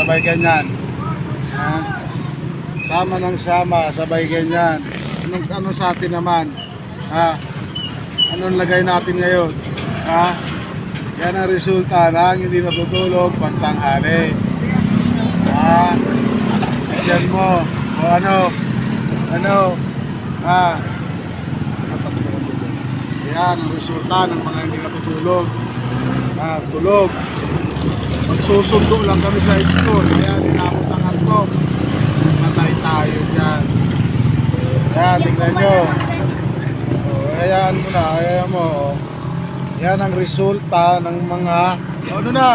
sabay ganyan. Ha? Sama ng sama, sabay ganyan. Ano sa atin naman? Ha? Anong lagay natin ngayon? Ha? Yan ang resulta ng hindi natutulog pagtanghali. Ha? Yan mo. O ano? Ha? Yan ang resulta ng mga hindi natutulog. Ha? Tulog. Magsusundo lang kami sa school. Kaya dinakot ang antok. Patay tayo dyan. Yan, tingnan nyo. Hayaan mo na, hayaan mo. Yan ang resulta ng mga ano na